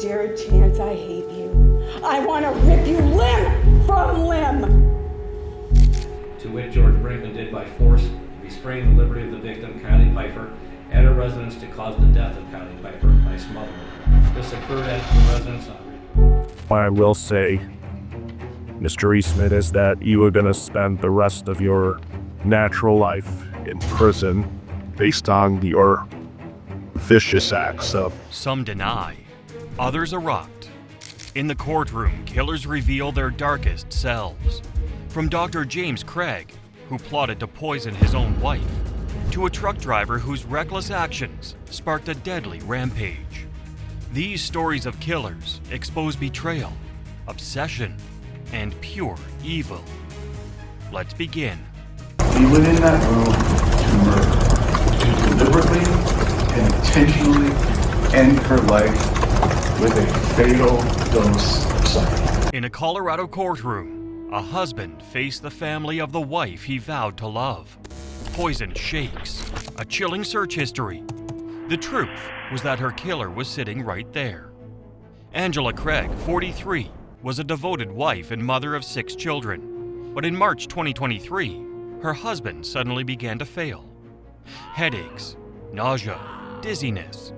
dare chance I hate you, I want to rip you limb from limb. To which George Brinkman did by force, restraining the liberty of the victim, Kylie Piper, at her residence to cause the death of Kylie Piper by smothering her. This occurred at the residence on What I will say, Mr. Eastman, is that you are going to spend the rest of your natural life in prison based on your vicious acts of... Some deny, others erupt. In the courtroom, killers reveal their darkest selves. From Dr. James Craig, who plotted to poison his own wife, to a truck driver whose reckless actions sparked a deadly rampage. These stories of killers expose betrayal, obsession, and pure evil. Let's begin. He went in that room to murder, to deliberately and intentionally end her life with a fatal dose of suffering. In a Colorado courtroom, a husband faced the family of the wife he vowed to love. Poisoned shakes, a chilling search history. The truth was that her killer was sitting right there. Angela Craig, 43, was a devoted wife and mother of 6 children. But in March 2023, her husband suddenly began to fail. Headaches, nausea, dizziness.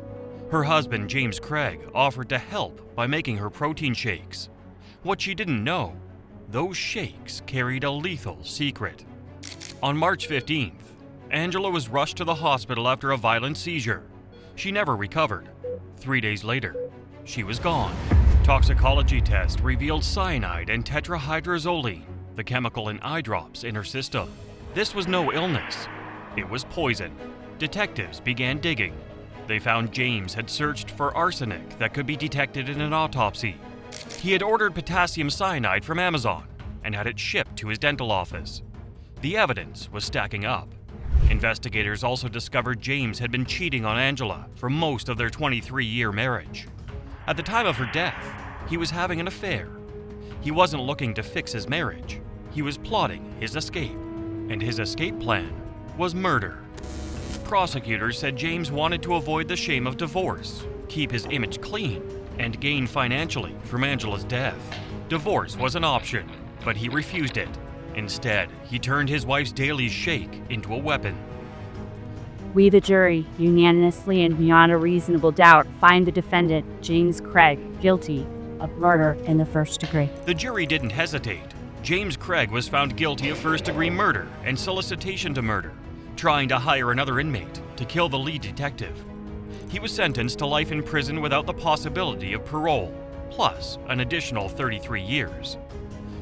Her husband, James Craig, offered to help by making her protein shakes. What she didn't know, those shakes carried a lethal secret. On March 15th, Angela was rushed to the hospital after a violent seizure. She never recovered. 3 days later, she was gone. Toxicology tests revealed cyanide and tetrahydrozoline, the chemical in eye drops, in her system. This was no illness. It was poison. Detectives began digging. They found James had searched for arsenic that could be detected in an autopsy. He had ordered potassium cyanide from Amazon and had it shipped to his dental office. The evidence was stacking up. Investigators also discovered James had been cheating on Angela for most of their 23-year marriage. At the time of her death, he was having an affair. He wasn't looking to fix his marriage. He was plotting his escape. And his escape plan was murder. Prosecutors said James wanted to avoid the shame of divorce, keep his image clean, and gain financially from Angela's death. Divorce was an option, but he refused it. Instead, he turned his wife's daily shake into a weapon. We, the jury, unanimously and beyond a reasonable doubt, find the defendant, James Craig, guilty of murder in the first degree. The jury didn't hesitate. James Craig was found guilty of first-degree murder and solicitation to murder, trying to hire another inmate to kill the lead detective. He was sentenced to life in prison without the possibility of parole, plus an additional 33 years.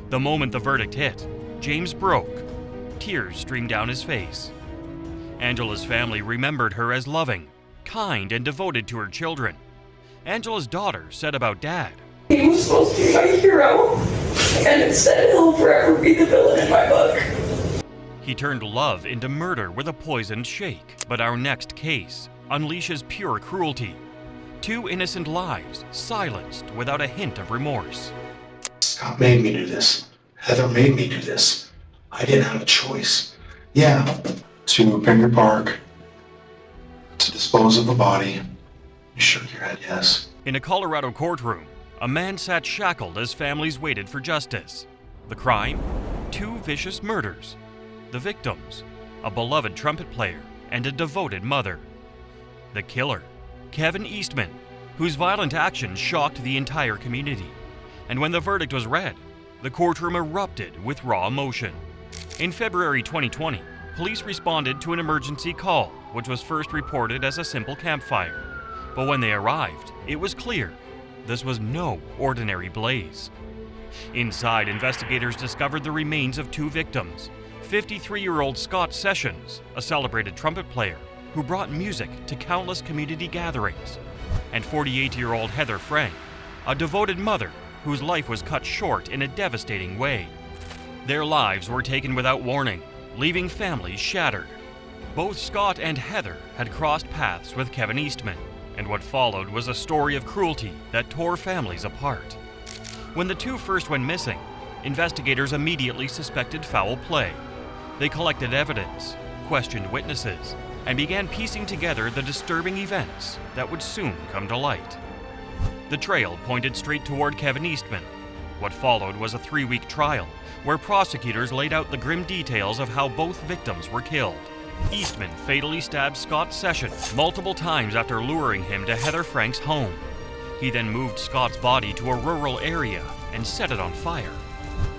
The moment the verdict hit, James broke. Tears streamed down his face. Angela's family remembered her as loving, kind, and devoted to her children. Angela's daughter said about Dad, "He was supposed to be my hero, and instead he'll forever be the villain in my book." he turned love into murder with a poisoned shake. But our next case unleashes pure cruelty. 2 innocent lives silenced without a hint of remorse. Scott made me do this. Heather made me do this. I didn't have a choice. Yeah, to Finger Park, to dispose of the body. You shook your head yes. In a Colorado courtroom, a man sat shackled as families waited for justice. The crime? 2 vicious murders. The victims? A beloved trumpet player and a devoted mother. The killer? Kevin Eastman, whose violent actions shocked the entire community. And when the verdict was read, the courtroom erupted with raw emotion. In February 2020, police responded to an emergency call, which was first reported as a simple campfire. But when they arrived, it was clear this was no ordinary blaze. Inside, investigators discovered the remains of 2 victims. 53-year-old Scott Sessions, a celebrated trumpet player who brought music to countless community gatherings, and 48-year-old Heather Frank, a devoted mother whose life was cut short in a devastating way. Their lives were taken without warning, leaving families shattered. Both Scott and Heather had crossed paths with Kevin Eastman, and what followed was a story of cruelty that tore families apart. When the 2 first went missing, investigators immediately suspected foul play. They collected evidence, questioned witnesses, and began piecing together the disturbing events that would soon come to light. The trail pointed straight toward Kevin Eastman. What followed was a 3-week trial, where prosecutors laid out the grim details of how both victims were killed. Eastman fatally stabbed Scott Session multiple times after luring him to Heather Frank's home. He then moved Scott's body to a rural area and set it on fire.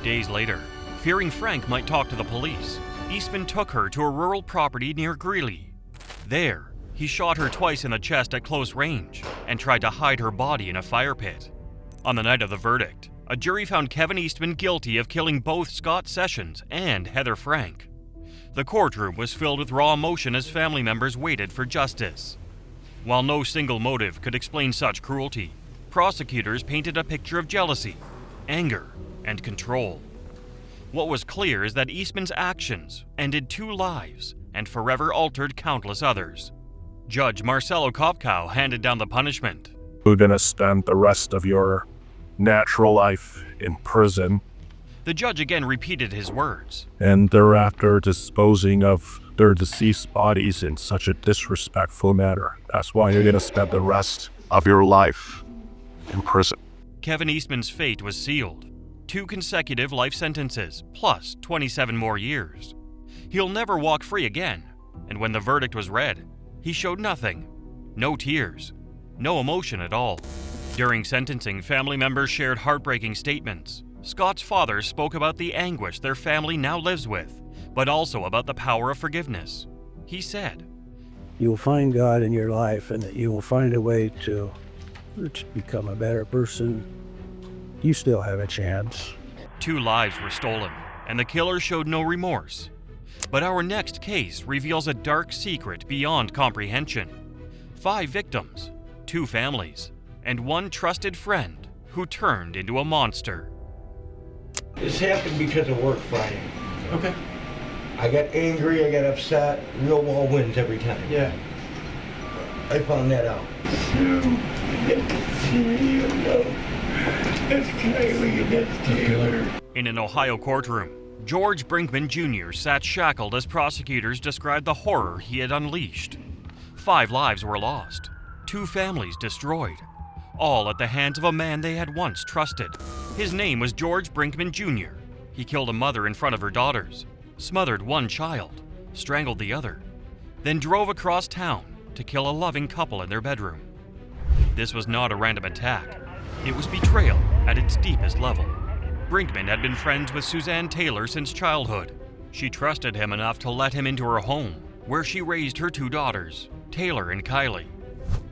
Days later, fearing Frank might talk to the police, Eastman took her to a rural property near Greeley. There, he shot her twice in the chest at close range and tried to hide her body in a fire pit. On the night of the verdict, a jury found Kevin Eastman guilty of killing both Scott Sessions and Heather Frank. The courtroom was filled with raw emotion as family members waited for justice. While no single motive could explain such cruelty, prosecutors painted a picture of jealousy, anger, and control. What was clear is that Eastman's actions ended 2 lives and forever altered countless others. Judge Marcelo Kopkow handed down the punishment. You're gonna spend the rest of your natural life in prison, The judge again repeated his words. and thereafter disposing of their deceased bodies in such a disrespectful manner. That's why you're gonna spend the rest of your life in prison. Kevin Eastman's fate was sealed. 2 consecutive life sentences, plus 27 more years. He'll never walk free again, and when the verdict was read, he showed nothing. No tears. No emotion at all. During sentencing, family members shared heartbreaking statements. Scott's father spoke about the anguish their family now lives with, but also about the power of forgiveness. He said, You'll find God in your life and that you will find a way to become a better person. You still have a chance. 2 lives were stolen, and the killer showed no remorse. But our next case reveals a dark secret beyond comprehension. 5 victims, 2 families, and 1 trusted friend who turned into a monster. This happened because of work Friday. Okay. I got angry, I got upset. Real wall wins every time. Yeah. I found that out. That's Kylie, that's Taylor. In an Ohio courtroom, George Brinkman Jr. sat shackled as prosecutors described the horror he had unleashed. 5 lives were lost, 2 families destroyed, all at the hands of a man they had once trusted. His name was George Brinkman Jr. He killed a mother in front of her daughters, smothered 1 child, strangled the other, then drove across town to kill a loving couple in their bedroom. This was not a random attack. It was betrayal at its deepest level. Brinkman had been friends with Suzanne Taylor since childhood. She trusted him enough to let him into her home, where she raised her 2 daughters, Taylor and Kylie.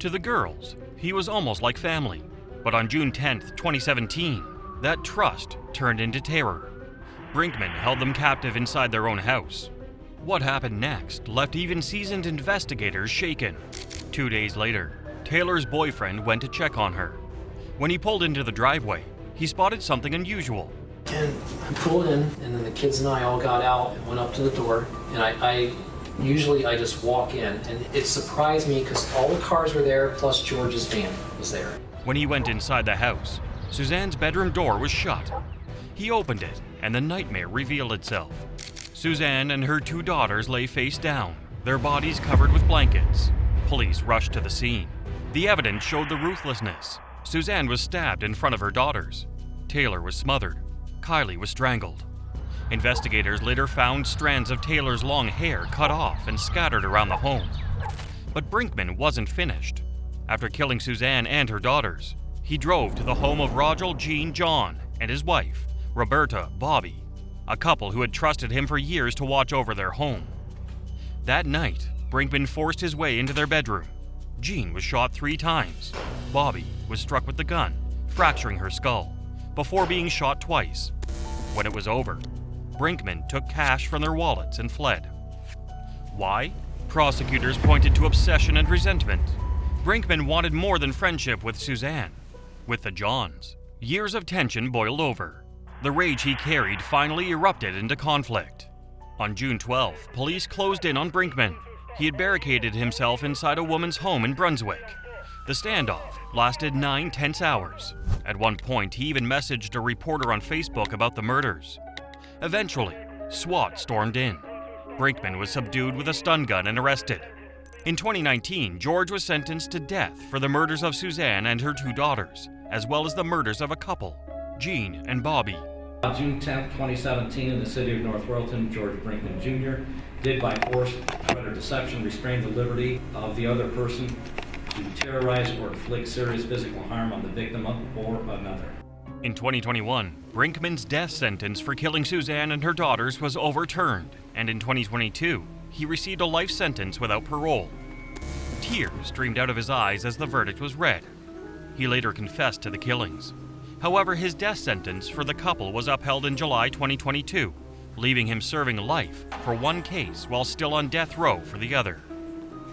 To the girls, he was almost like family. But on June 10th, 2017, that trust turned into terror. Brinkman held them captive inside their own house. What happened next left even seasoned investigators shaken. 2 days later, Taylor's boyfriend went to check on her. When he pulled into the driveway, he spotted something unusual. And I pulled in, and then the kids and I all got out and went up to the door. And I usually just walk in, and it surprised me because all the cars were there, plus George's van was there. When he went inside the house, Suzanne's bedroom door was shut. He opened it, and the nightmare revealed itself. Suzanne and her 2 daughters lay face down, their bodies covered with blankets. Police rushed to the scene. The evidence showed the ruthlessness. Suzanne was stabbed in front of her daughters. Taylor was smothered. Kylie was strangled. Investigators later found strands of Taylor's long hair cut off and scattered around the home. But Brinkman wasn't finished. After killing Suzanne and her daughters, he drove to the home of Roger Jean John and his wife, Roberta Bobby, a couple who had trusted him for years to watch over their home. That night, Brinkman forced his way into their bedroom. Jean was shot 3 times. Bobby was struck with the gun, fracturing her skull, before being shot twice. When it was over, Brinkman took cash from their wallets and fled. Why? Prosecutors pointed to obsession and resentment. Brinkman wanted more than friendship with Suzanne. With the Johns, years of tension boiled over. The rage he carried finally erupted into conflict. On June 12th, police closed in on Brinkman. He had barricaded himself inside a woman's home in Brunswick. The standoff lasted 9 tense hours. At one point, he even messaged a reporter on Facebook about the murders. Eventually, SWAT stormed in. Brinkman was subdued with a stun gun and arrested. In 2019, George was sentenced to death for the murders of Suzanne and her 2 daughters, as well as the murders of a couple, Jean and Bobby. On June 10, 2017, in the city of North Royalton, George Brinkman Jr. did by force, threat, or deception restrain the liberty of the other person to terrorize or inflict serious physical harm on the victim or another. In 2021, Brinkman's death sentence for killing Suzanne and her daughters was overturned, and in 2022, he received a life sentence without parole. Tears streamed out of his eyes as the verdict was read. He later confessed to the killings. However, his death sentence for the couple was upheld in July 2022, leaving him serving life for one case while still on death row for the other.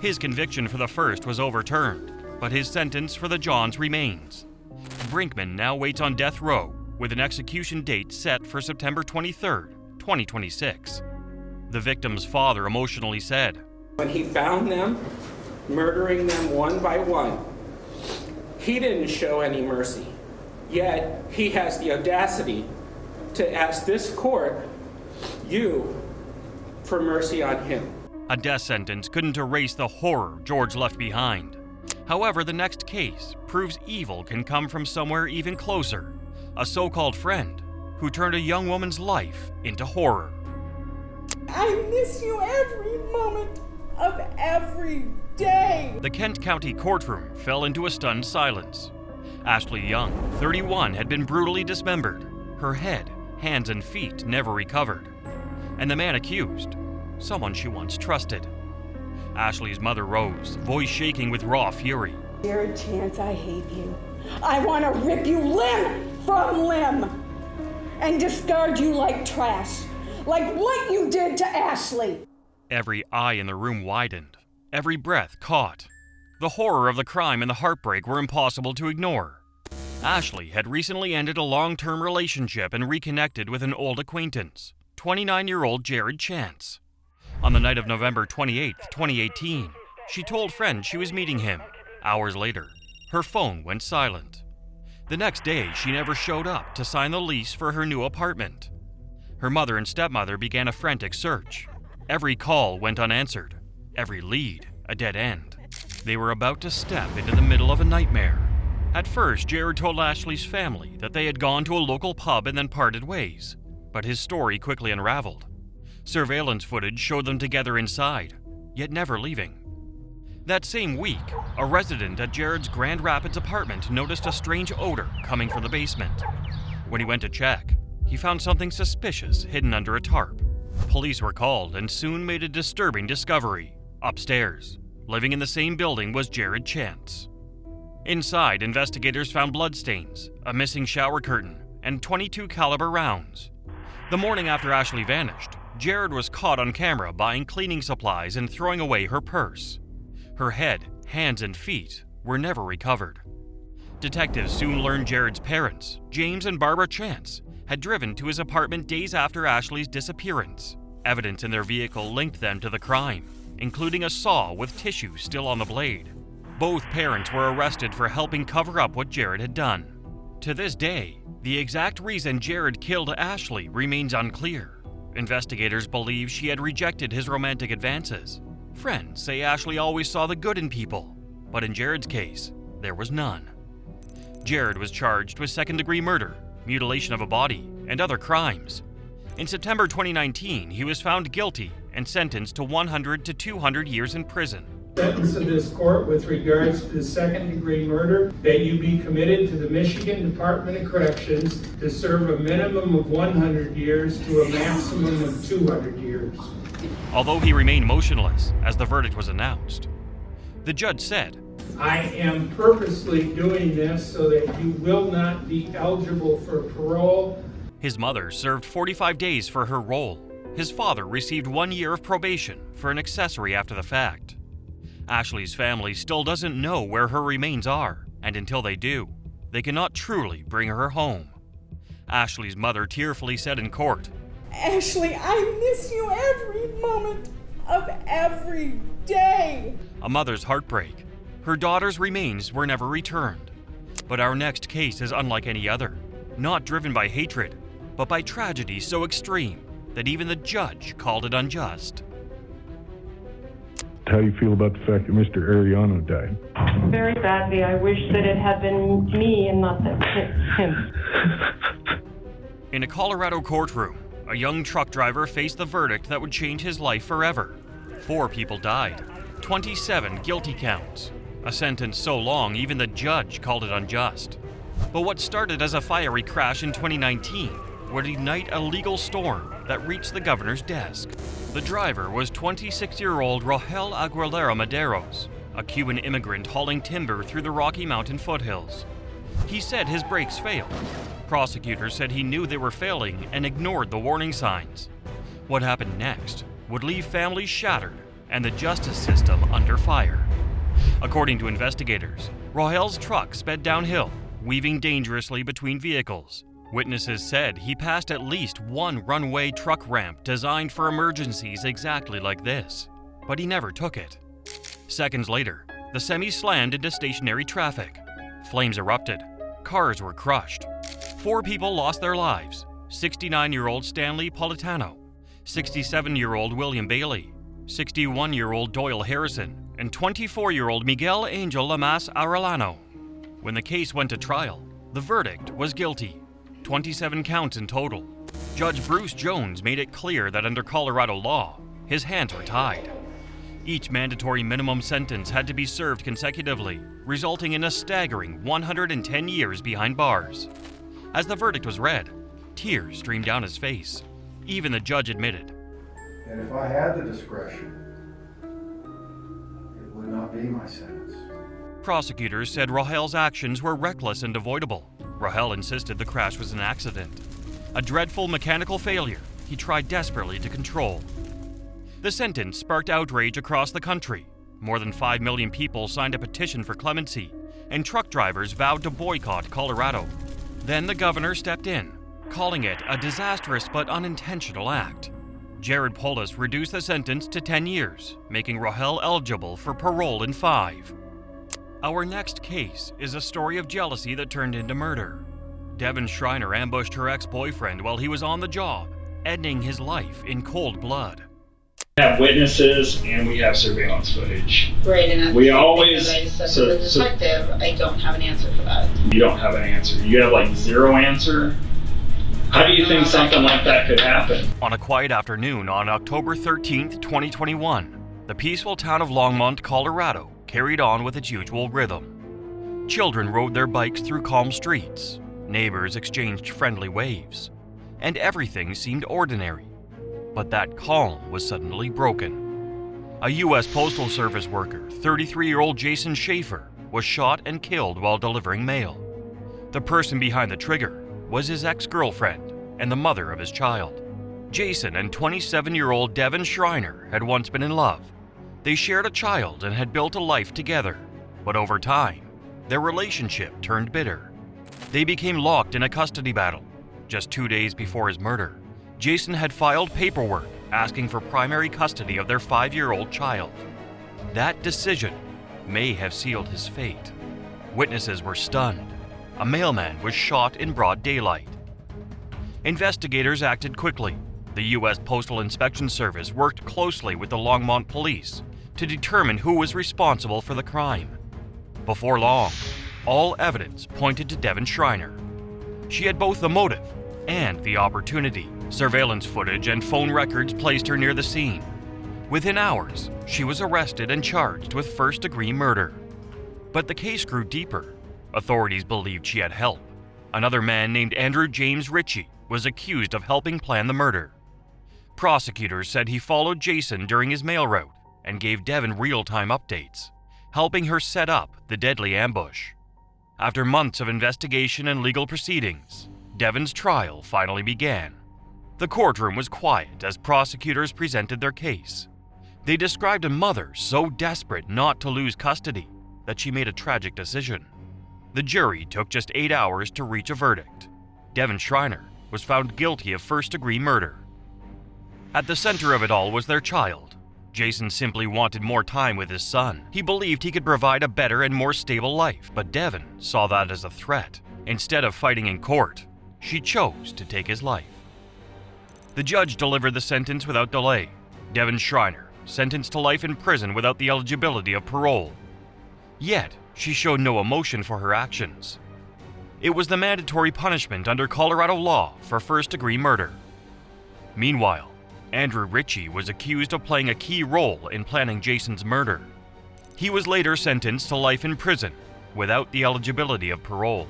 His conviction for the first was overturned, but his sentence for the Johns remains. Brinkman now waits on death row, with an execution date set for September 23, 2026. The victim's father emotionally said, "When he found them, murdering them one by one, he didn't show any mercy. Yet he has the audacity to ask this court, you, for mercy on him." A death sentence couldn't erase the horror George left behind. However, the next case proves evil can come from somewhere even closer, a so-called friend who turned a young woman's life into horror. I miss you every moment of every day. The Kent County courtroom fell into a stunned silence. Ashley Young, 31, had been brutally dismembered, her head, hands, and feet never recovered. And the man accused, someone she once trusted. Ashley's mother rose, voice shaking with raw fury. Jared Chance, I hate you. I want to rip you limb from limb and discard you like trash, like what you did to Ashley. Every eye in the room widened, every breath caught. The horror of the crime and the heartbreak were impossible to ignore. Ashley had recently ended a long-term relationship and reconnected with an old acquaintance, 29-year-old Jared Chance. On the night of November 28, 2018, she told friends she was meeting him. Hours later, her phone went silent. The next day, she never showed up to sign the lease for her new apartment. Her mother and stepmother began a frantic search. Every call went unanswered, every lead a dead end. They were about to step into the middle of a nightmare. At first, Jared told Ashley's family that they had gone to a local pub and then parted ways, but his story quickly unraveled. Surveillance footage showed them together inside, yet never leaving. That same week, a resident at Jared's Grand Rapids apartment noticed a strange odor coming from the basement. When he went to check, he found something suspicious hidden under a tarp. Police were called and soon made a disturbing discovery. Upstairs, living in the same building, was Jared Chance. Inside, investigators found bloodstains, a missing shower curtain, and .22 caliber rounds. The morning after Ashley vanished, Jared was caught on camera buying cleaning supplies and throwing away her purse. Her head, hands, and feet were never recovered. Detectives soon learned Jared's parents, James and Barbara Chance, had driven to his apartment days after Ashley's disappearance. Evidence in their vehicle linked them to the crime, including a saw with tissue still on the blade. Both parents were arrested for helping cover up what Jared had done. To this day, the exact reason Jared killed Ashley remains unclear. Investigators believe she had rejected his romantic advances. Friends say Ashley always saw the good in people, but in Jared's case, there was none. Jared was charged with second-degree murder, mutilation of a body, and other crimes. In September 2019, he was found guilty and sentenced to 100 to 200 years in prison. Sentence of this court with regards to the second-degree murder, that you be committed to the Michigan Department of Corrections to serve a minimum of 100 years to a maximum of 200 years. Although he remained motionless as the verdict was announced, the judge said, "I am purposely doing this so that you will not be eligible for parole." His mother served 45 days for her role. His father received 1 year of probation for an accessory after the fact. Ashley's family still doesn't know where her remains are, and until they do, they cannot truly bring her home. Ashley's mother tearfully said in court, Ashley, I miss you every moment of every day. A mother's heartbreak. Her daughter's remains were never returned. But our next case is unlike any other, not driven by hatred, but by tragedy so extreme that even the judge called it unjust. how do you feel about the fact that Mr. Ariano died? Very badly. I wish that it had been me and not him. In a Colorado courtroom, a young truck driver faced the verdict that would change his life forever. 4 people died, 27 guilty counts. A sentence so long, even the judge called it unjust. But what started as a fiery crash in 2019 would ignite a legal storm that reached the governor's desk. The driver was 26-year-old Rogelio Aguilera Maderos, a Cuban immigrant hauling timber through the Rocky Mountain foothills. He said his brakes failed. Prosecutors said he knew they were failing and ignored the warning signs. What happened next would leave families shattered and the justice system under fire. According to investigators, Rogelio's truck sped downhill, weaving dangerously between vehicles. Witnesses said he passed at least one runway truck ramp designed for emergencies exactly like this, but he never took it. Seconds later, the semi slammed into stationary traffic. Flames erupted. Cars were crushed. 4 people lost their lives: 69-year-old Stanley Politano, 67-year-old William Bailey, 61-year-old Doyle Harrison, and 24-year-old Miguel Angel Lamas Arellano. When the case went to trial, the verdict was guilty. 27 counts in total. Judge Bruce Jones made it clear that under Colorado law, his hands were tied. Each mandatory minimum sentence had to be served consecutively, resulting in a staggering 110 years behind bars. As the verdict was read, tears streamed down his face. Even the judge admitted, "And if I had the discretion, it would not be my sentence." Prosecutors said Rogelio's actions were reckless and avoidable. Rogelio insisted the crash was an accident, a dreadful mechanical failure he tried desperately to control. The sentence sparked outrage across the country. More than 5 million people signed a petition for clemency, and truck drivers vowed to boycott Colorado. Then the governor stepped in, calling it a disastrous but unintentional act. Jared Polis reduced the sentence to 10 years, making Rogelio eligible for parole in 5. Our next case is a story of jealousy that turned into murder. Devin Schreiner ambushed her ex-boyfriend while he was on the job, ending his life in cold blood. We have witnesses and we have surveillance footage. Right, and we always I said to the detective, I don't have an answer for that. You don't have an answer. You have like 0 answer. How do you think something like that could happen? On a quiet afternoon on October 13th, 2021, the peaceful town of Longmont, Colorado, carried on with its usual rhythm. Children rode their bikes through calm streets, neighbors exchanged friendly waves, and everything seemed ordinary. But that calm was suddenly broken. A U.S. Postal Service worker, 33-year-old Jason Schaefer, was shot and killed while delivering mail. The person behind the trigger was his ex-girlfriend and the mother of his child. Jason and 27-year-old Devin Schreiner had once been in love. They shared a child and had built a life together, but over time, their relationship turned bitter. They became locked in a custody battle. Just 2 days before his murder, Jason had filed paperwork asking for primary custody of their 5-year-old child. That decision may have sealed his fate. Witnesses were stunned. A mailman was shot in broad daylight. Investigators acted quickly. The U.S. Postal Inspection Service worked closely with the Longmont police to determine who was responsible for the crime. Before long, all evidence pointed to Devin Schreiner. She had both the motive and the opportunity. Surveillance footage and phone records placed her near the scene. Within hours, she was arrested and charged with first-degree murder. But the case grew deeper. Authorities believed she had help. Another man named Andrew James Ritchie was accused of helping plan the murder. Prosecutors said he followed Jason during his mail route and gave Devin real-time updates, helping her set up the deadly ambush. After months of investigation and legal proceedings, Devin's trial finally began. The courtroom was quiet as prosecutors presented their case. They described a mother so desperate not to lose custody that she made a tragic decision. The jury took just 8 hours to reach a verdict. Devin Schreiner was found guilty of first-degree murder. At the center of it all was their child. Jason simply wanted more time with his son. He believed he could provide a better and more stable life, but Devin saw that as a threat. Instead of fighting in court, she chose to take his life. The judge delivered the sentence without delay. Devin Schreiner, sentenced to life in prison without the eligibility of parole. Yet, she showed no emotion for her actions. It was the mandatory punishment under Colorado law for first-degree murder. Meanwhile, Andrew Ritchie was accused of playing a key role in planning Jason's murder. He was later sentenced to life in prison without the eligibility of parole.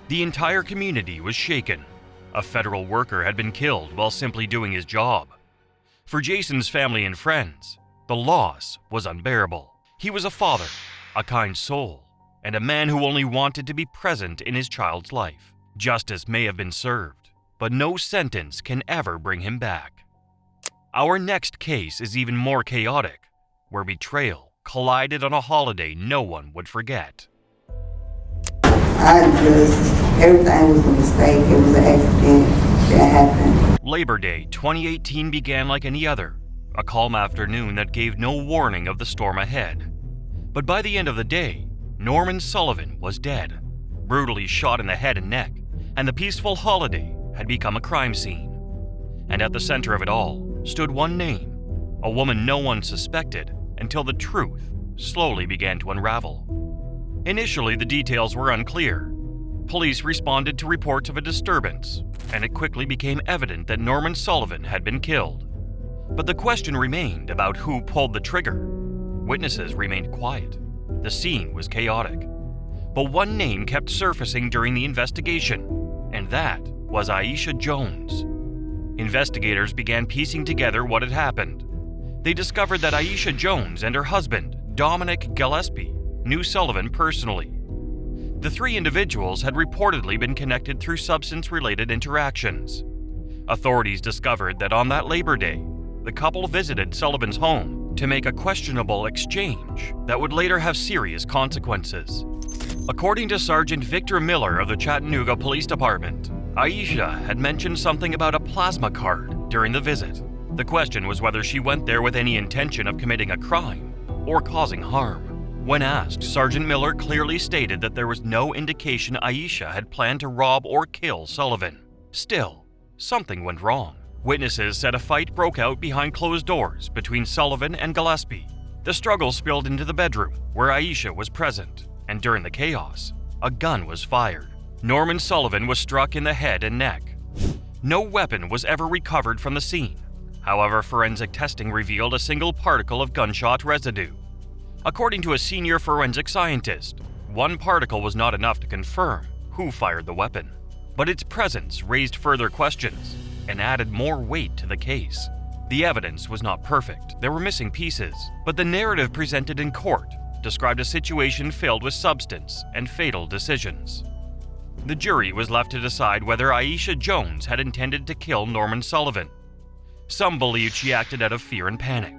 The entire community was shaken. A federal worker had been killed while simply doing his job. For Jason's family and friends, the loss was unbearable. He was a father, a kind soul, and a man who only wanted to be present in his child's life. Justice may have been served, but no sentence can ever bring him back. Our next case is even more chaotic, where betrayal collided on a holiday no one would forget. Everything was a mistake. It was an accident that happened. Labor Day 2018 began like any other, a calm afternoon that gave no warning of the storm ahead. But by the end of the day, Norman Sullivan was dead, brutally shot in the head and neck, and the peaceful holiday had become a crime scene. And at the center of it all stood one name, a woman no one suspected until the truth slowly began to unravel. Initially, the details were unclear. Police responded to reports of a disturbance, and it quickly became evident that Norman Sullivan had been killed. But the question remained about who pulled the trigger. Witnesses remained quiet. The scene was chaotic. But one name kept surfacing during the investigation, and that was Aisha Jones. Investigators began piecing together what had happened. They discovered that Aisha Jones and her husband, Dominic Gillespie, knew Sullivan personally. The three individuals had reportedly been connected through substance-related interactions. Authorities discovered that on that Labor Day, the couple visited Sullivan's home to make a questionable exchange that would later have serious consequences. According to Sergeant Victor Miller of the Chattanooga Police Department, Aisha had mentioned something about a plasma card during the visit. The question was whether she went there with any intention of committing a crime or causing harm. When asked, Sergeant Miller clearly stated that there was no indication Aisha had planned to rob or kill Sullivan. Still, something went wrong. Witnesses said a fight broke out behind closed doors between Sullivan and Gillespie. The struggle spilled into the bedroom, where Aisha was present, and during the chaos, a gun was fired. Norman Sullivan was struck in the head and neck. No weapon was ever recovered from the scene. However, forensic testing revealed a single particle of gunshot residue. According to a senior forensic scientist, one particle was not enough to confirm who fired the weapon, but its presence raised further questions and added more weight to the case. The evidence was not perfect, there were missing pieces, but the narrative presented in court described a situation filled with substance and fatal decisions. The jury was left to decide whether Aisha Jones had intended to kill Norman Sullivan. Some believed she acted out of fear and panic,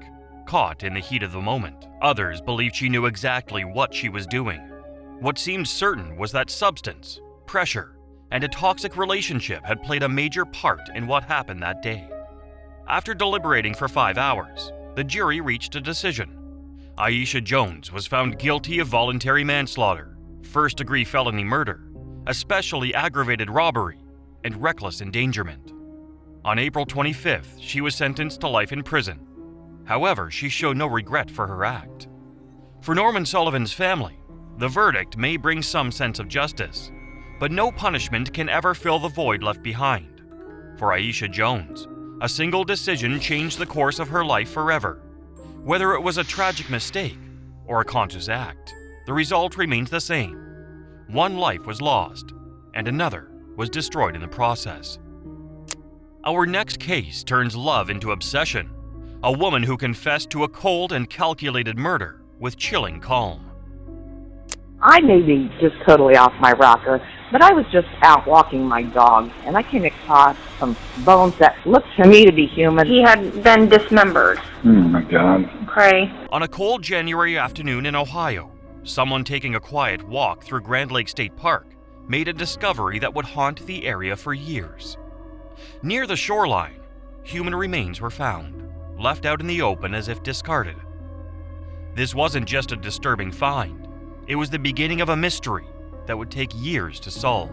caught in the heat of the moment. Others believed she knew exactly what she was doing. What seemed certain was that substance, pressure, and a toxic relationship had played a major part in what happened that day. After deliberating for 5 hours, the jury reached a decision. Aisha Jones was found guilty of voluntary manslaughter, first-degree felony murder, especially aggravated robbery, and reckless endangerment. On April 25th, she was sentenced to life in prison. However, she showed no regret for her act. For Norman Sullivan's family, the verdict may bring some sense of justice, but no punishment can ever fill the void left behind. For Aisha Jones, a single decision changed the course of her life forever. Whether it was a tragic mistake or a conscious act, the result remains the same. One life was lost, and another was destroyed in the process. Our next case turns love into obsession. A woman who confessed to a cold and calculated murder with chilling calm. I may be just totally off my rocker, but I was just out walking my dog, and I came across some bones that looked to me to be human. He had been dismembered. Oh my God. Okay. On a cold January afternoon in Ohio, someone taking a quiet walk through Grand Lake State Park made a discovery that would haunt the area for years. Near the shoreline, human remains were found, left out in the open as if discarded. This wasn't just a disturbing find, it was the beginning of a mystery that would take years to solve.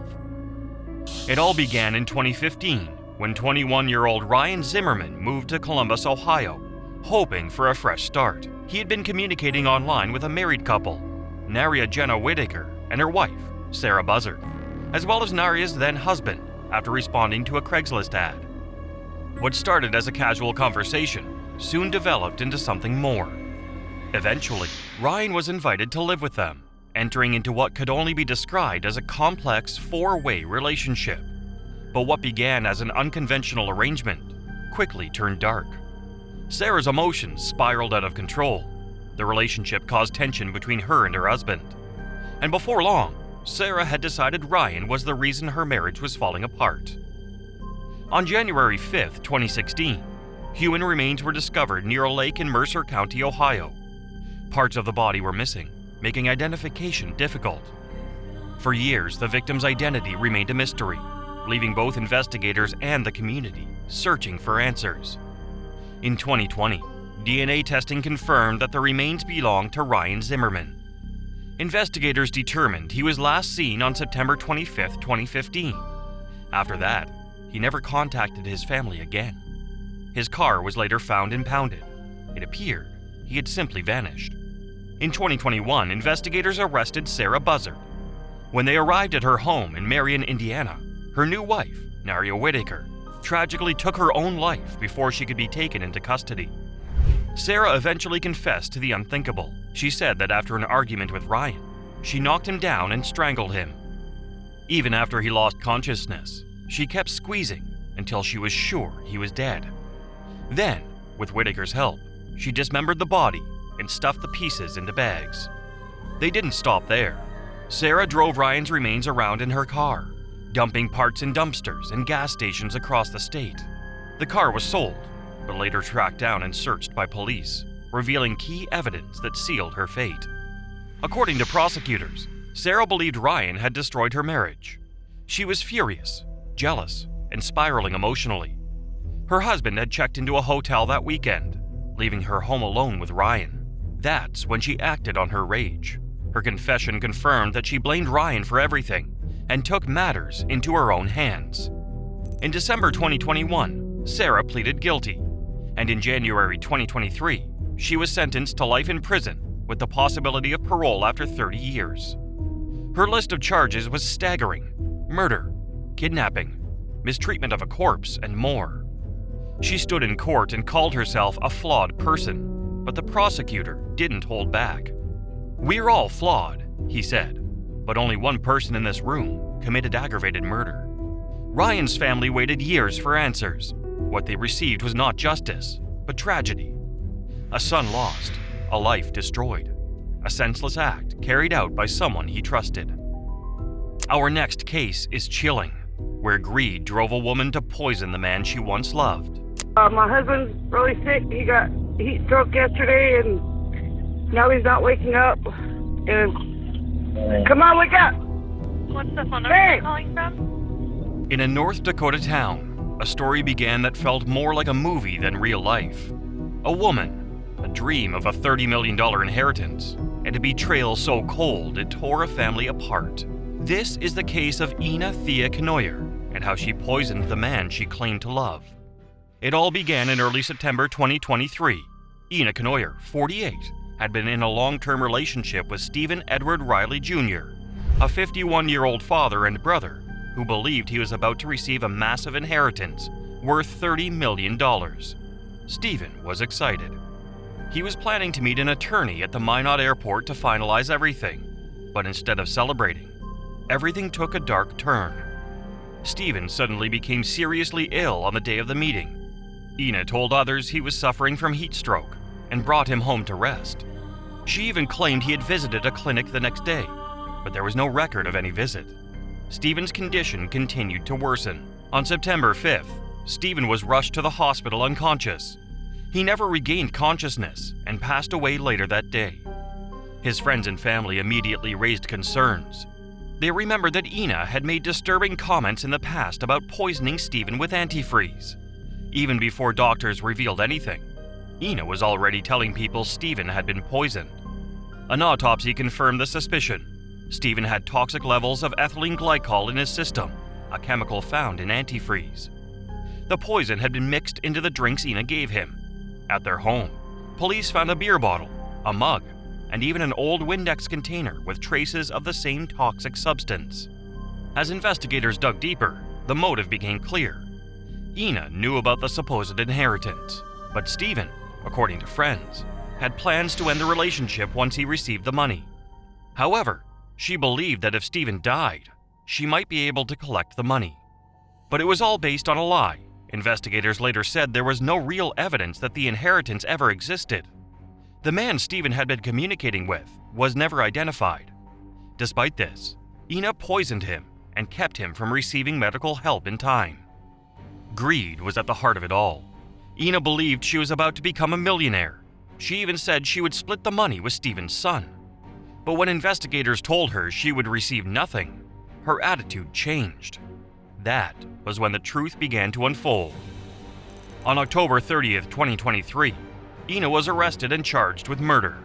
It all began in 2015 when 21-year-old Ryan Zimmerman moved to Columbus, Ohio, hoping for a fresh start. He had been communicating online with a married couple, Naria Jenna Whitaker and her wife, Sarah Buzzard, as well as Naria's then husband, after responding to a Craigslist ad. What started as a casual conversation soon developed into something more. Eventually, Ryan was invited to live with them, entering into what could only be described as a complex four-way relationship. But what began as an unconventional arrangement quickly turned dark. Sarah's emotions spiraled out of control. The relationship caused tension between her and her husband. And before long, Sarah had decided Ryan was the reason her marriage was falling apart. On January 5, 2016, human remains were discovered near a lake in Mercer County, Ohio. Parts of the body were missing, making identification difficult. For years, the victim's identity remained a mystery, leaving both investigators and the community searching for answers. In 2020, DNA testing confirmed that the remains belonged to Ryan Zimmerman. Investigators determined he was last seen on September 25, 2015. After that, he never contacted his family again. His car was later found impounded. It appeared he had simply vanished. In 2021, investigators arrested Sarah Buzzard. When they arrived at her home in Marion, Indiana, her new wife, Naria Whitaker, tragically took her own life before she could be taken into custody. Sarah eventually confessed to the unthinkable. She said that after an argument with Ryan, she knocked him down and strangled him. Even after he lost consciousness, she kept squeezing until she was sure he was dead. Then, with Whitaker's help, she dismembered the body and stuffed the pieces into bags. They didn't stop there. Sarah drove Ryan's remains around in her car, dumping parts in dumpsters and gas stations across the state. The car was sold, but later tracked down and searched by police, revealing key evidence that sealed her fate. According to prosecutors, Sarah believed Ryan had destroyed her marriage. She was furious, jealous, and spiraling emotionally. Her husband had checked into a hotel that weekend, leaving her home alone with Ryan. That's when she acted on her rage. Her confession confirmed that she blamed Ryan for everything and took matters into her own hands. In December 2021, Sarah pleaded guilty, and in January 2023, she was sentenced to life in prison with the possibility of parole after 30 years. Her list of charges was staggering: murder, kidnapping, mistreatment of a corpse, and more. She stood in court and called herself a flawed person, but the prosecutor didn't hold back. "We're all flawed," he said, "but only one person in this room committed aggravated murder." Ryan's family waited years for answers. What they received was not justice, but tragedy. A son lost, a life destroyed, a senseless act carried out by someone he trusted. Our next case is chilling, where greed drove a woman to poison the man she once loved. My husband's really sick. He got heat stroke yesterday, and now he's not waking up. And come on, wake up! What's the phone number you're calling from? In a North Dakota town, a story began that felt more like a movie than real life. A woman, a dream of a $30 million inheritance, and a betrayal so cold it tore a family apart. This is the case of Ina Thea Knoyer and how she poisoned the man she claimed to love. It all began in early September 2023. Ina Knoyer, 48, had been in a long-term relationship with Stephen Edward Riley Jr., a 51-year-old father and brother who believed he was about to receive a massive inheritance worth $30 million. Stephen was excited. He was planning to meet an attorney at the Minot airport to finalize everything, but instead of celebrating, everything took a dark turn. Stephen suddenly became seriously ill on the day of the meeting. Ina told others he was suffering from heat stroke and brought him home to rest. She even claimed he had visited a clinic the next day, but there was no record of any visit. Stephen's condition continued to worsen. On September 5th, Stephen was rushed to the hospital unconscious. He never regained consciousness and passed away later that day. His friends and family immediately raised concerns. They remembered that Ina had made disturbing comments in the past about poisoning Stephen with antifreeze. Even before doctors revealed anything, Ina was already telling people Stephen had been poisoned. An autopsy confirmed the suspicion. Stephen had toxic levels of ethylene glycol in his system, a chemical found in antifreeze. The poison had been mixed into the drinks Ina gave him. At their home, police found a beer bottle, a mug, and even an old Windex container with traces of the same toxic substance. As investigators dug deeper, the motive became clear. Ina knew about the supposed inheritance, but Stephen, according to friends, had plans to end the relationship once he received the money. However, she believed that if Stephen died, she might be able to collect the money. But it was all based on a lie. Investigators later said there was no real evidence that the inheritance ever existed. The man Stephen had been communicating with was never identified. Despite this, Ina poisoned him and kept him from receiving medical help in time. Greed was at the heart of it all. Ina believed she was about to become a millionaire. She even said she would split the money with Stephen's son. But when investigators told her she would receive nothing, her attitude changed. That was when the truth began to unfold. On October 30th, 2023, Ina was arrested and charged with murder.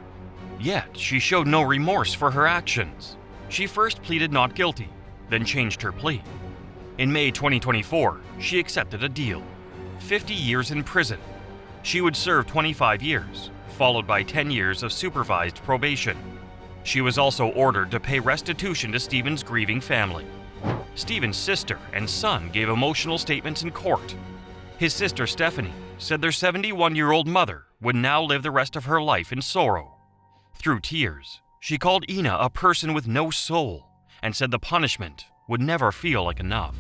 Yet, she showed no remorse for her actions. She first pleaded not guilty, then changed her plea. In May 2024, she accepted a deal: 50 years in prison. She would serve 25 years, followed by 10 years of supervised probation. She was also ordered to pay restitution to Stephen's grieving family. Stephen's sister and son gave emotional statements in court. His sister Stephanie said their 71-year-old mother would now live the rest of her life in sorrow. Through tears, she called Ina a person with no soul and said the punishment would never feel like enough.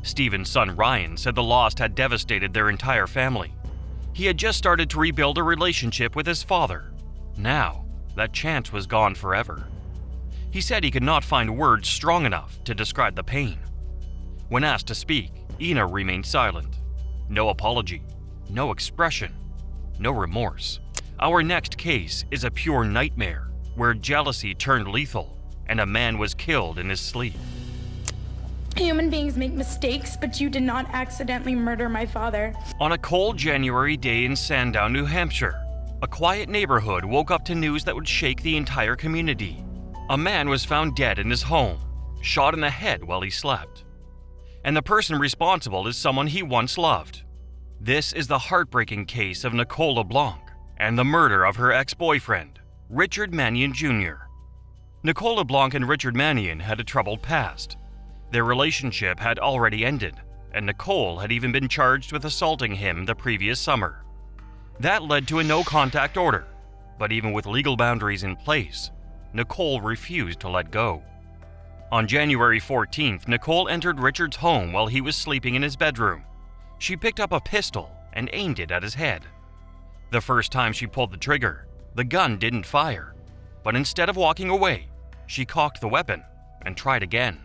Stephen's son Ryan said the loss had devastated their entire family. He had just started to rebuild a relationship with his father. Now, that chance was gone forever. He said he could not find words strong enough to describe the pain. When asked to speak, Ina remained silent. No apology, no expression, no remorse. Our next case is a pure nightmare where jealousy turned lethal and a man was killed in his sleep. Human beings make mistakes, but you did not accidentally murder my father. On a cold January day in Sandown, New Hampshire, a quiet neighborhood woke up to news that would shake the entire community. A man was found dead in his home, shot in the head while he slept. And the person responsible is someone he once loved. This is the heartbreaking case of Nicole LeBlanc and the murder of her ex-boyfriend, Richard Mannion Jr. Nicole LeBlanc and Richard Mannion had a troubled past. Their relationship had already ended, and Nicole had even been charged with assaulting him the previous summer. That led to a no-contact order, but even with legal boundaries in place, Nicole refused to let go. On January 14th, Nicole entered Richard's home while he was sleeping in his bedroom. She picked up a pistol and aimed it at his head. The first time she pulled the trigger, the gun didn't fire, but instead of walking away, she cocked the weapon and tried again.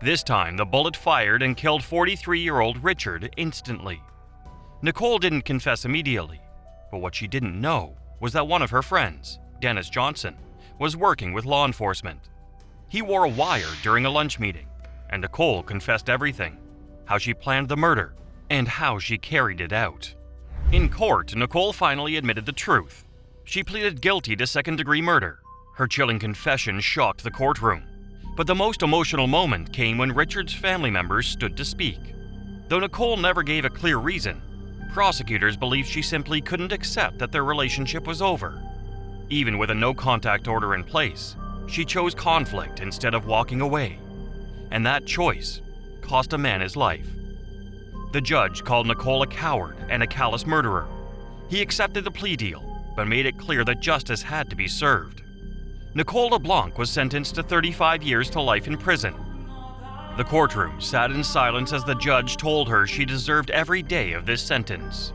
This time, the bullet fired and killed 43-year-old Richard instantly. Nicole didn't confess immediately, but what she didn't know was that one of her friends, Dennis Johnson, was working with law enforcement. He wore a wire during a lunch meeting, and Nicole confessed everything: how she planned the murder and how she carried it out. In court, Nicole finally admitted the truth. She pleaded guilty to second-degree murder. Her chilling confession shocked the courtroom. But the most emotional moment came when Richard's family members stood to speak. Though Nicole never gave a clear reason, prosecutors believed she simply couldn't accept that their relationship was over. Even with a no-contact order in place, she chose conflict instead of walking away. And that choice cost a man his life. The judge called Nicole a coward and a callous murderer. He accepted the plea deal, but made it clear that justice had to be served. Nicole LeBlanc was sentenced to 35 years to life in prison. The courtroom sat in silence as the judge told her she deserved every day of this sentence.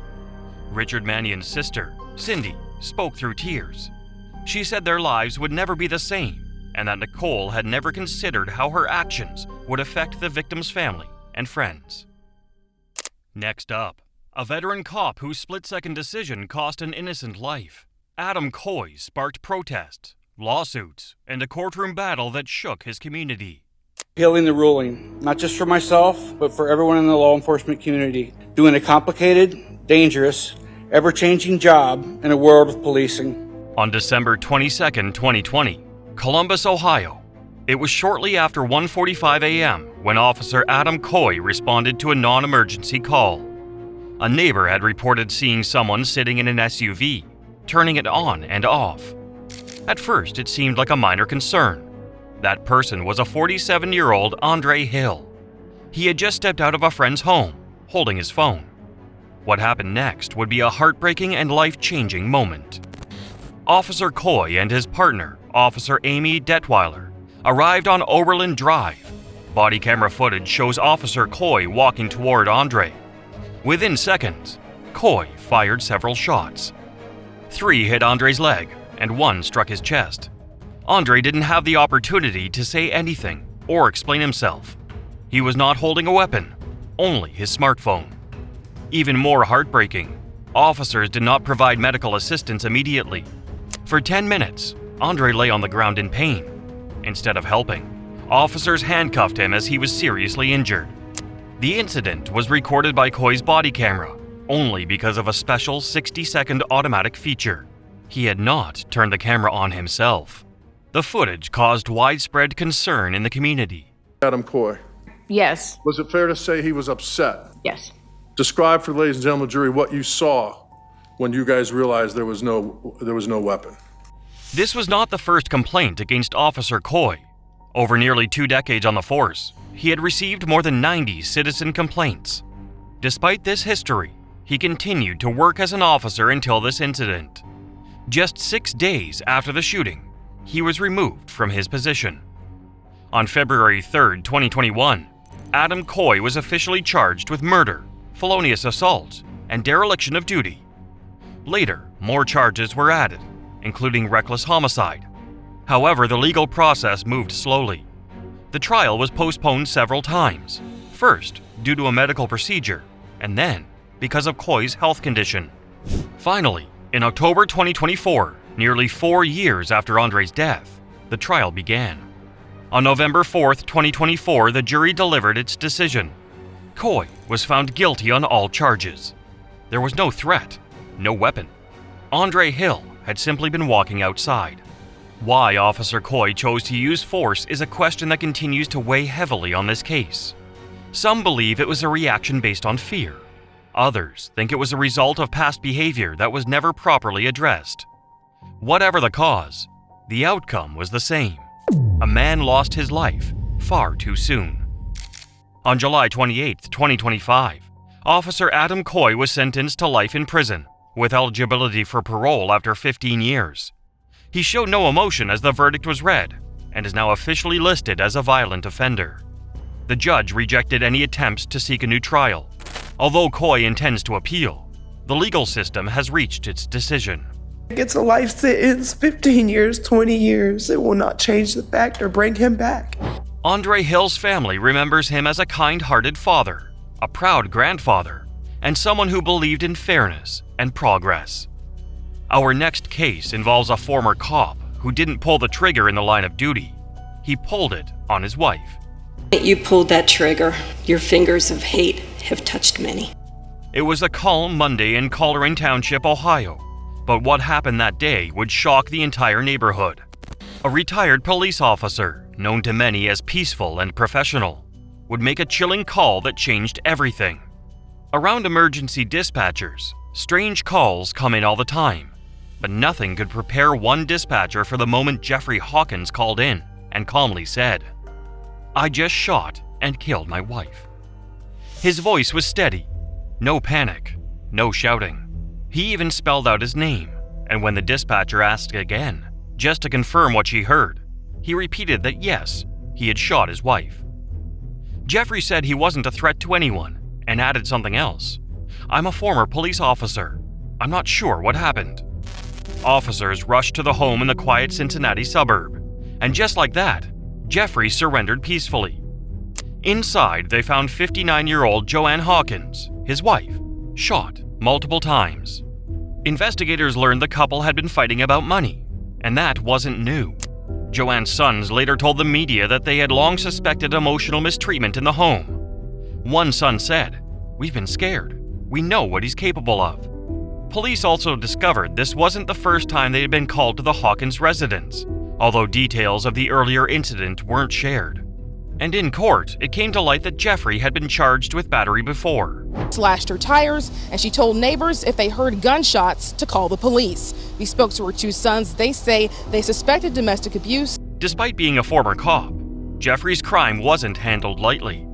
Richard Mannion's sister, Cindy, spoke through tears. She said their lives would never be the same, and that Nicole had never considered how her actions would affect the victim's family and friends. Next up, a veteran cop whose split-second decision cost an innocent life. Adam Coy sparked protests, lawsuits, and a courtroom battle that shook his community. Appealing the ruling, not just for myself, but for everyone in the law enforcement community, doing a complicated, dangerous, ever-changing job in a world of policing. On December 22, 2020, Columbus, Ohio. It was shortly after 1:45 a.m. when Officer Adam Coy responded to a non-emergency call. A neighbor had reported seeing someone sitting in an SUV, turning it on and off. At first, it seemed like a minor concern. That person was a 47-year-old Andre Hill. He had just stepped out of a friend's home, holding his phone. What happened next would be a heartbreaking and life-changing moment. Officer Coy and his partner, Officer Amy Detweiler, arrived on Oberlin Drive. Body camera footage shows Officer Coy walking toward Andre. Within seconds, Coy fired several shots. 3 hit Andre's leg, and 1 struck his chest. Andre didn't have the opportunity to say anything or explain himself. He was not holding a weapon, only his smartphone. Even more heartbreaking, officers did not provide medical assistance immediately. For 10 minutes, Andre lay on the ground in pain. Instead of helping, officers handcuffed him as he was seriously injured. The incident was recorded by Coy's body camera, only because of a special 60-second automatic feature. He had not turned the camera on himself. The footage caused widespread concern in the community. Adam Coy. Yes. Was it fair to say he was upset? Yes. Describe for the ladies and gentlemen of the jury what you saw when you guys realized there was no weapon. This was not the first complaint against Officer Coy. Over nearly 2 decades on the force, he had received more than 90 citizen complaints. Despite this history, he continued to work as an officer until this incident. Just 6 days after the shooting, he was removed from his position. On February 3, 2021, Adam Coy was officially charged with murder, felonious assault, and dereliction of duty. Later, more charges were added, including reckless homicide. However, the legal process moved slowly. The trial was postponed several times, first due to a medical procedure, and then because of Coy's health condition. Finally, in October 2024, nearly 4 years after Andre's death, the trial began. On November 4, 2024, the jury delivered its decision. Coy was found guilty on all charges. There was no threat, no weapon. Andre Hill had simply been walking outside. Why Officer Coy chose to use force is a question that continues to weigh heavily on this case. Some believe it was a reaction based on fear. Others think it was a result of past behavior that was never properly addressed. Whatever the cause, the outcome was the same. A man lost his life far too soon. On July 28, 2025, Officer Adam Coy was sentenced to life in prison, with eligibility for parole after 15 years. He showed no emotion as the verdict was read, and is now officially listed as a violent offender. The judge rejected any attempts to seek a new trial. Although Coy intends to appeal, the legal system has reached its decision. It's a life sentence, 15 years, 20 years. It will not change the fact or bring him back. Andre Hill's family remembers him as a kind-hearted father, a proud grandfather, and someone who believed in fairness and progress. Our next case involves a former cop who didn't pull the trigger in the line of duty. He pulled it on his wife. You pulled that trigger. Your fingers of hate have touched many. It was a calm Monday in Coleraine Township, Ohio. But what happened that day would shock the entire neighborhood. A retired police officer, known to many as peaceful and professional, would make a chilling call that changed everything. Around emergency dispatchers, strange calls come in all the time, but nothing could prepare one dispatcher for the moment Jeffrey Hawkins called in and calmly said, "I just shot and killed my wife." His voice was steady, no panic, no shouting. He even spelled out his name, and when the dispatcher asked again, just to confirm what she heard, he repeated that yes, he had shot his wife. Jeffrey said he wasn't a threat to anyone, and added something else. "I'm a former police officer. I'm not sure what happened." Officers rushed to the home in the quiet Cincinnati suburb, and just like that, Jeffrey surrendered peacefully. Inside, they found 59-year-old Joanne Hawkins, his wife, shot multiple times. Investigators learned the couple had been fighting about money, and that wasn't new. Joanne's sons later told the media that they had long suspected emotional mistreatment in the home. One son said, "We've been scared. We know what he's capable of." Police also discovered this wasn't the first time they had been called to the Hawkins residence, although details of the earlier incident weren't shared. And in court, it came to light that Jeffrey had been charged with battery before. slashed her tires, and she told neighbors if they heard gunshots to call the police. We spoke to her two sons. They say they suspected domestic abuse. Despite being a former cop, Jeffrey's crime wasn't handled lightly.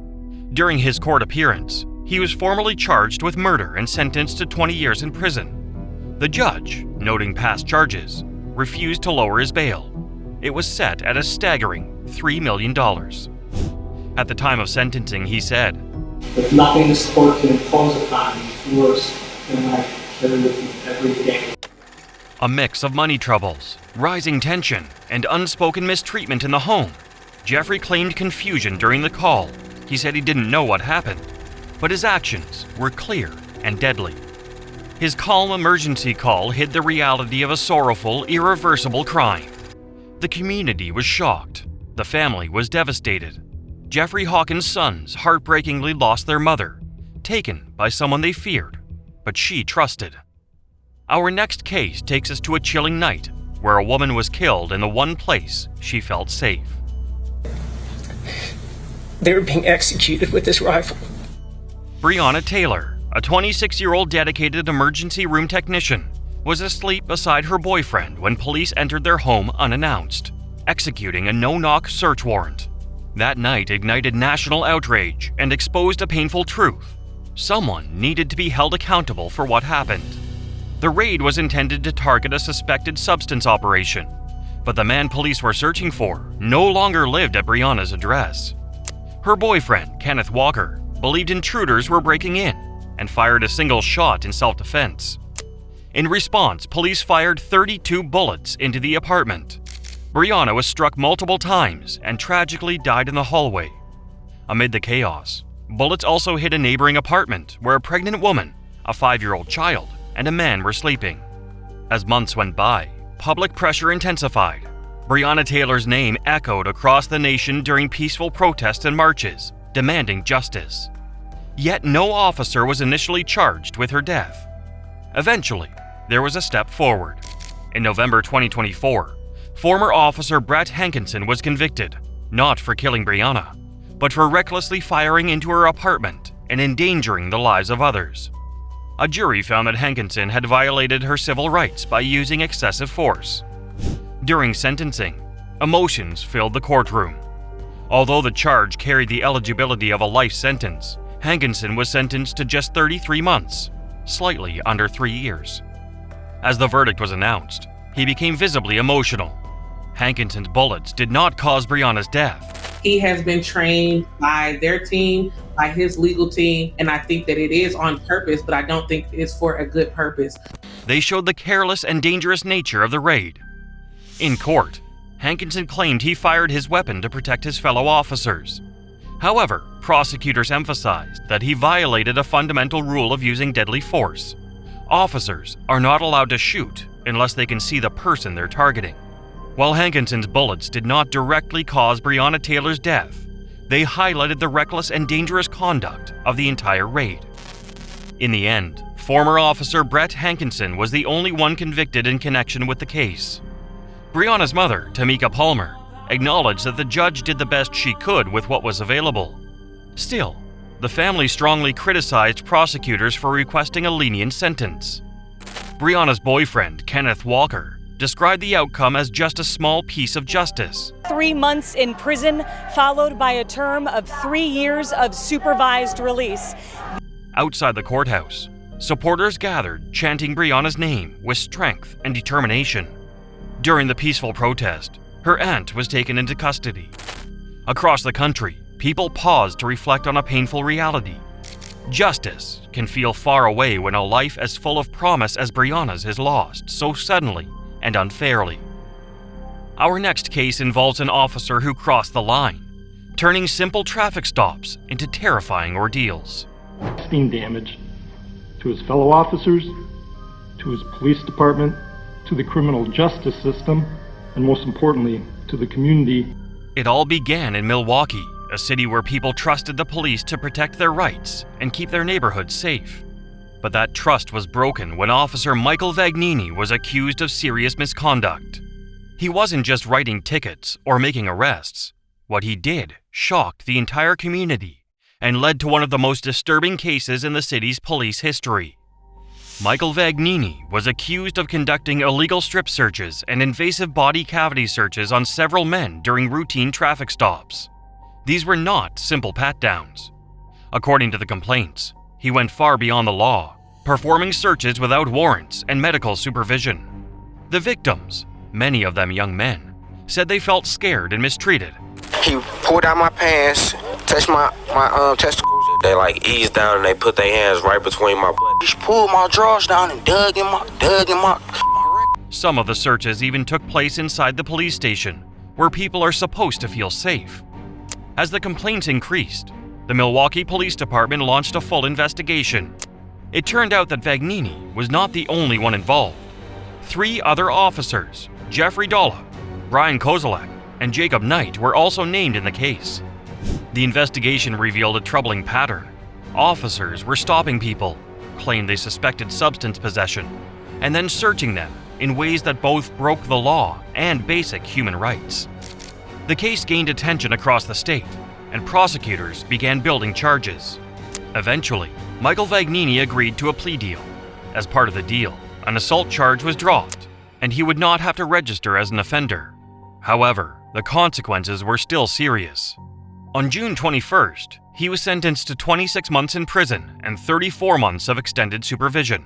During his court appearance, he was formally charged with murder and sentenced to 20 years in prison. The judge, noting past charges, refused to lower his bail. It was set at a staggering $3 million. At the time of sentencing, he said, "There's nothing this court can impose upon me is worse than I carry with me every day." A mix of money troubles, rising tension, and unspoken mistreatment in the home. Jeffrey claimed confusion during the call. He said he didn't know what happened, but his actions were clear and deadly. His calm emergency call hid the reality of a sorrowful, irreversible crime. The community was shocked. The family was devastated. Jeffrey Hawkins' sons heartbreakingly lost their mother, taken by someone they feared, but she trusted. Our next case takes us to a chilling night where a woman was killed in the one place she felt safe. They were being executed with this rifle. Breonna Taylor, a 26-year-old dedicated emergency room technician, was asleep beside her boyfriend when police entered their home unannounced, executing a no-knock search warrant. That night ignited national outrage and exposed a painful truth. Someone needed to be held accountable for what happened. The raid was intended to target a suspected substance operation, but the man police were searching for no longer lived at Breonna's address. Her boyfriend, Kenneth Walker, believed intruders were breaking in and fired a single shot in self-defense. In response, police fired 32 bullets into the apartment. Breonna was struck multiple times and tragically died in the hallway. Amid the chaos, bullets also hit a neighboring apartment where a pregnant woman, a 5-year-old child, and a man were sleeping. As months went by, public pressure intensified. Breonna Taylor's name echoed across the nation during peaceful protests and marches, demanding justice. Yet no officer was initially charged with her death. Eventually, there was a step forward. In November 2024, former officer Brett Hankinson was convicted, not for killing Breonna, but for recklessly firing into her apartment and endangering the lives of others. A jury found that Hankinson had violated her civil rights by using excessive force. During sentencing, emotions filled the courtroom. Although the charge carried the eligibility of a life sentence, Hankinson was sentenced to just 33 months, slightly under 3 years. As the verdict was announced, he became visibly emotional. Hankinson's bullets did not cause Breonna's death. He has been trained by their team, by his legal team, and I think that it is on purpose, but I don't think it's for a good purpose. They showed the careless and dangerous nature of the raid. In court, Hankinson claimed he fired his weapon to protect his fellow officers. However, prosecutors emphasized that he violated a fundamental rule of using deadly force. Officers are not allowed to shoot unless they can see the person they're targeting. While Hankinson's bullets did not directly cause Breonna Taylor's death, they highlighted the reckless and dangerous conduct of the entire raid. In the end, former officer Brett Hankinson was the only one convicted in connection with the case. Breonna's mother, Tamika Palmer, acknowledged that the judge did the best she could with what was available. Still, the family strongly criticized prosecutors for requesting a lenient sentence. Breonna's boyfriend, Kenneth Walker, described the outcome as just a small piece of justice. 3 months in prison, followed by a term of 3 years of supervised release. Outside the courthouse, supporters gathered, chanting Breonna's name with strength and determination. During the peaceful protest, her aunt was taken into custody. Across the country, people paused to reflect on a painful reality. Justice can feel far away when a life as full of promise as Breonna's is lost so suddenly and unfairly. Our next case involves an officer who crossed the line, turning simple traffic stops into terrifying ordeals. Lasting damage to his fellow officers, to his police department, to the criminal justice system, and most importantly, to the community. It all began in Milwaukee, a city where people trusted the police to protect their rights and keep their neighborhoods safe. But that trust was broken when Officer Michael Vagnini was accused of serious misconduct. He wasn't just writing tickets or making arrests. What he did shocked the entire community and led to one of the most disturbing cases in the city's police history. Michael Vagnini was accused of conducting illegal strip searches and invasive body cavity searches on several men during routine traffic stops. These were not simple pat-downs. According to the complaints, he went far beyond the law, performing searches without warrants and medical supervision. The victims, many of them young men, said they felt scared and mistreated. He pulled out my pants, touched my testicles. They like eased down and they put their hands right between my butt. He pulled my drawers down and dug in my Some of the searches even took place inside the police station, where people are supposed to feel safe. As the complaints increased, the Milwaukee Police Department launched a full investigation. It turned out that Vagnini was not the only one involved. 3 other officers, Jeffrey Dolla, Brian Kozolak, and Jacob Knight, were also named in the case. The investigation revealed a troubling pattern. Officers were stopping people, claimed they suspected substance possession, and then searching them in ways that both broke the law and basic human rights. The case gained attention across the state, and prosecutors began building charges. Eventually, Michael Vagnini agreed to a plea deal. As part of the deal, an assault charge was dropped, and he would not have to register as an offender. However, the consequences were still serious. On June 21st, he was sentenced to 26 months in prison and 34 months of extended supervision.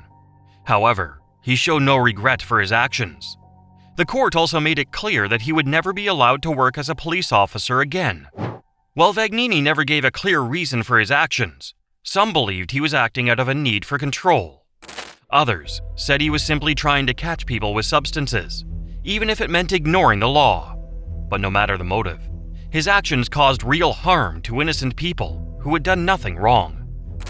However, he showed no regret for his actions. The court also made it clear that he would never be allowed to work as a police officer again. While Vagnini never gave a clear reason for his actions, some believed he was acting out of a need for control. Others said he was simply trying to catch people with substances, even if it meant ignoring the law. But no matter the motive, his actions caused real harm to innocent people who had done nothing wrong.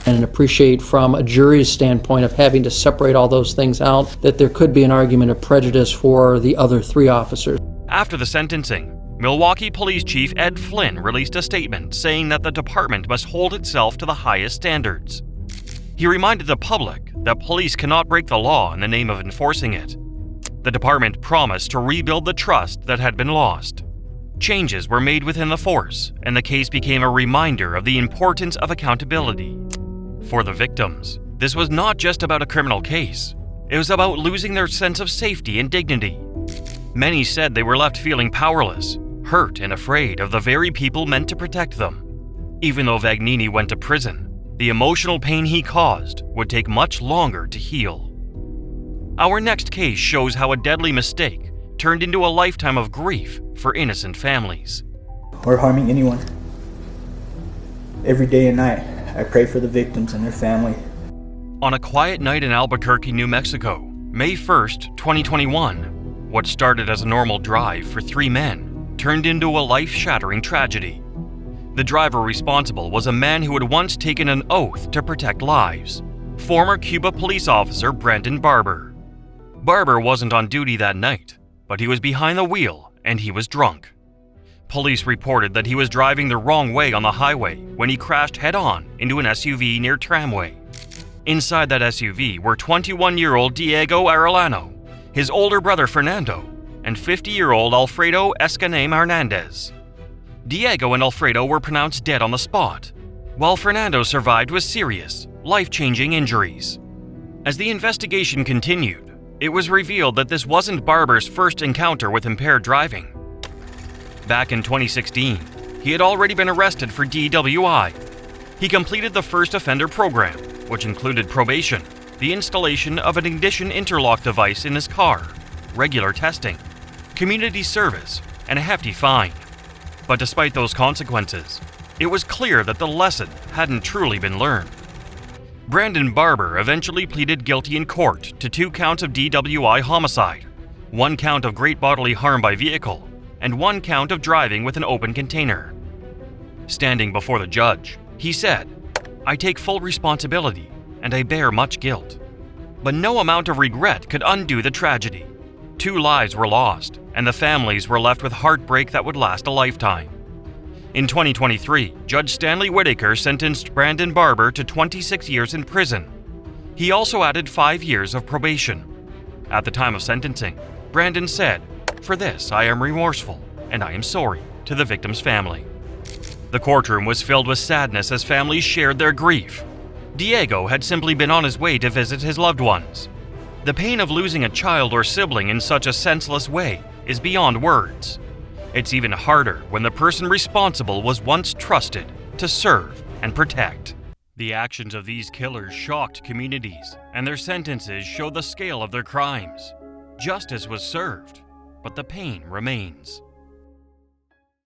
And appreciate from a jury's standpoint of having to separate all those things out that there could be an argument of prejudice for the other 3 officers. After the sentencing, Milwaukee Police Chief Ed Flynn released a statement saying that the department must hold itself to the highest standards. He reminded the public that police cannot break the law in the name of enforcing it. The department promised to rebuild the trust that had been lost. Changes were made within the force, and the case became a reminder of the importance of accountability. For the victims, this was not just about a criminal case. It was about losing their sense of safety and dignity. Many said they were left feeling powerless, hurt, and afraid of the very people meant to protect them. Even though Vagnini went to prison, the emotional pain he caused would take much longer to heal. Our next case shows how a deadly mistake turned into a lifetime of grief for innocent families. Or harming anyone. Every day and night, I pray for the victims and their family. On a quiet night in Albuquerque, New Mexico, May 1st, 2021, what started as a normal drive for 3 men turned into a life-shattering tragedy. The driver responsible was a man who had once taken an oath to protect lives, former Cuba police officer Brandon Barber. Barber wasn't on duty that night, but he was behind the wheel and he was drunk. Police reported that he was driving the wrong way on the highway when he crashed head-on into an SUV near Tramway. Inside that SUV were 21-year-old Diego Arellano, his older brother Fernando, and 50-year-old Alfredo Escaname Hernandez. Diego and Alfredo were pronounced dead on the spot, while Fernando survived with serious, life-changing injuries. As the investigation continued, it was revealed that this wasn't Barber's first encounter with impaired driving. Back in 2016, he had already been arrested for DWI. He completed the first offender program, which included probation, the installation of an ignition interlock device in his car, regular testing, community service, and a hefty fine. But despite those consequences, it was clear that the lesson hadn't truly been learned. Brandon Barber eventually pleaded guilty in court to 2 counts of DWI homicide, 1 count of great bodily harm by vehicle, and 1 count of driving with an open container. Standing before the judge, he said, "I take full responsibility and I bear much guilt." But no amount of regret could undo the tragedy. 2 lives were lost, and the families were left with heartbreak that would last a lifetime. In 2023, Judge Stanley Whitaker sentenced Brandon Barber to 26 years in prison. He also added 5 years of probation. At the time of sentencing, Brandon said, "For this, I am remorseful, and I am sorry," to the victim's family. The courtroom was filled with sadness as families shared their grief. Diego had simply been on his way to visit his loved ones. The pain of losing a child or sibling in such a senseless way is beyond words. It's even harder when the person responsible was once trusted to serve and protect. The actions of these killers shocked communities, and their sentences show the scale of their crimes. Justice was served, but the pain remains.